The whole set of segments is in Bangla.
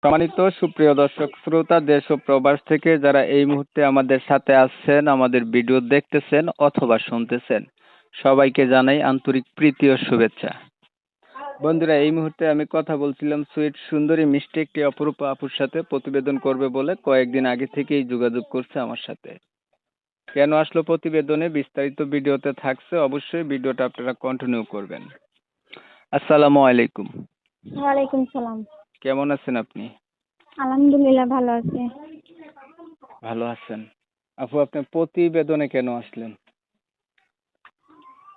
সম্মানিত সুপ্রিয় দর্শক শ্রোতা দেশ ও প্রবাস থেকে যারা এই মুহূর্তে আমাদের সাথে আছেন, আমাদের ভিডিও দেখতেছেন অথবা শুনতেছেন, সবাইকে জানাই আন্তরিক প্রীতি ও শুভেচ্ছা। বন্ধুরা, এই মুহূর্তে আমি কথা বলছিলাম সুইট সুন্দরী মিষ্টি একটি অপরূপা আপুর সাথে, প্রতিবেদন করবে বলে কয়েকদিন আগে থেকেই যোগাযোগ করছে আমার সাথে। কেন আসলো প্রতিবেদনে বিস্তারিত ভিডিওতে থাকছে, অবশ্যই ভিডিওটা আপনারা কন্টিনিউ করবেন। আসসালামু আলাইকুম। ওয়ালাইকুম সালাম। কেমন আছেন আপনি? আলহামদুলিল্লাহ ভালো আছি। ভালো আছেন। আপু, আপনি প্রতিবেদনে কেন আসলেন?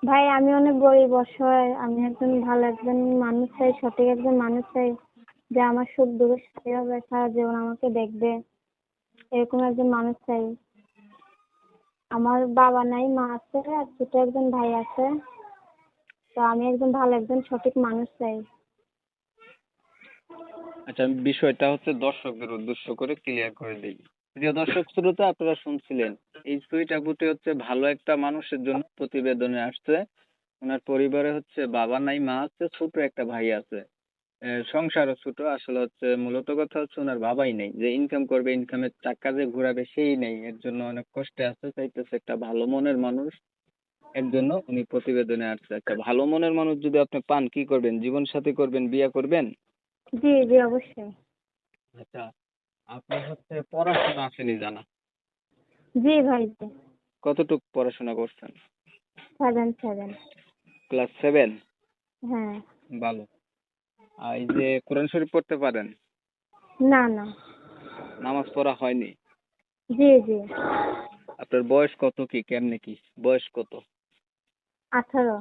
ভাই আমি অনেক গরিব অসহায়, আমি একজন মানুষ চাই, সঠিক একজন মানুষ চাই যে আমার সুখ দুঃখের সাথে হবে, সারা জীবন আমাকে দেখবে, এরকম একজন মানুষ চাই। আমার বাবা নাই, মা আছে আর ছোট একজন ভাই আছে। তো আমি একজন সঠিক মানুষ চাই। আচ্ছা, বিষয়টা হচ্ছে দর্শকদের উদ্দেশ্য করে ক্লিয়ার করে দিই। প্রিয় দর্শক শ্রোতা, আপনারা শুনছিলেন এই সুইট আপুটি হচ্ছে ভালো একটা মানুষের জন্য প্রতিবেদনে আসছে। ওনার পরিবারে হচ্ছে বাবা নাই, মা আছে, ছোট একটা ভাই আছে। সংসারও ছোট। আসলে হচ্ছে মূলত কথা হচ্ছে ওনার বাবাই নেই, যে ইনকাম করবে, ইনকামের টাকা যে ঘুরাবে সেই নেই। এর জন্য অনেক কষ্টে আছে, চাইতেছে একটা ভালো মনের মানুষ। এর জন্য উনি প্রতিবেদনে আসছে। একটা ভালো মনের মানুষ যদি আপনি পান, কি করবেন? জীবন সাথী করবেন, বিয়ে করবেন? জি জি অবশ্যই। আচ্ছা, আপনার হচ্ছে পড়াশোনা আসেনি জানা? জি ভাই জি। কতটুকু পড়াশোনা করছেন? 7 ক্লাস 7? হ্যাঁ। ভালো। আর এই যে কোরআন শরীফ পড়তে পারেন? না না। নামাজ পড়া হয়নি? জি জি। আপনার বয়স কত, কি কেমনে কি বয়স কত? 18।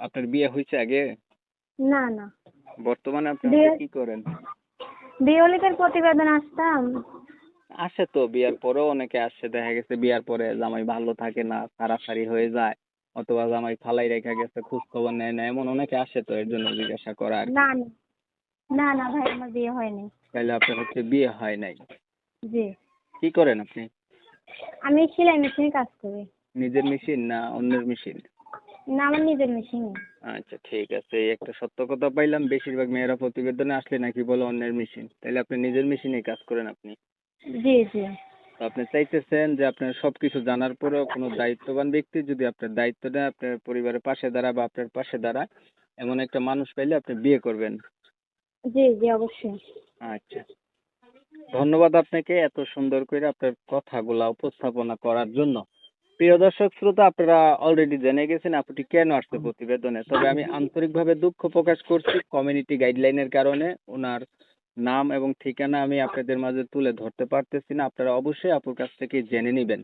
আপনার বিয়ে হয়েছে আগে? না না। বর্তমানে আপনি হচ্ছে বিয়ে কি করেন? বিয়লিকের প্রতিবেদন আসতাম। আসে তো, বিয়ার পরেও অনেকে আসছে, দেখা গেছে বিয়ার পরে জামাই ভালো থাকে না, সারাসারি হয়ে যায়, অথবা জামাই ফালাই রেখে গেছে, খোঁজ খবর নেয় না, এমন অনেকে আসে। তো এর জন্য জিজ্ঞাসা করা আর কি। না না। না না ভাই আমার বিয়ে হয়নি। তাহলে আপনার হচ্ছে বিয়ে হয় নাই? জি। কি করেন আপনি? আমি সেলাই মেশিনে কাজ করি। নিজের মেশিন না অন্যের মেশিন? না আমার নিজের মেশিনে। আচ্ছা, ঠিক আছে। এই একটা সত্য কথা পাইলাম, বেশিরভাগ মেয়েরা প্রতিবেদনে আসলে নাকি বলে অন্যের মেশিন। তাহলে আপনি নিজের মেশিনে কাজ করেন আপনি? জি জি। তো আপনি চাইতেছেন যে আপনার সবকিছু জানার পরেও কোনো দায়িত্ববান ব্যক্তি যদি আপনার দায়িত্ব নেয়, আপনার পরিবারের পাশে দাঁড়া বা আপনার পাশে দাঁড়ায়, এমন একটা মানুষ পাইলে আপনি বিয়ে করবেন। জি জি অবশ্যই। আচ্ছা, ধন্যবাদ আপনাকে এত সুন্দর করে আপনার কথাগুলা উপস্থাপনা করার জন্য। প্রিয় দর্শক শ্রোতা, আপনারা অলরেডি জেনে গেছেন আপুটি কেন আসছে প্রতিবেদনে। তবে আমি আন্তরিকভাবে দুঃখ প্রকাশ করছি, কমিউনিটি গাইডলাইনের কারণে ওনার নাম এবং ঠিকানা আমি আপনাদের মাঝে তুলে ধরতে পারতেছি না। আপনারা অবশ্যই আপুর কাছ থেকে জেনে নেবেন।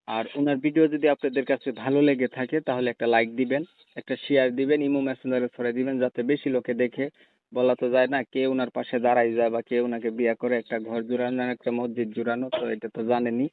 আর ওনার ভিডিও যদি আপনাদের কাছে ভালো লেগে থাকে তাহলে একটা লাইক দিবেন, একটা শেয়ার দিবেন, ইমো মেসেঞ্জারে ছড়াই দিবেন, যাতে বেশি লোকে দেখে। বলা তো যায় না কে ওনার পাশে দাঁড়াই যায় বা কে ওনাকে বিয়ে করে, একটা ঘর জুড়ানো একটা মসজিদ জুড়ানো, তো এটা তো জানেনই।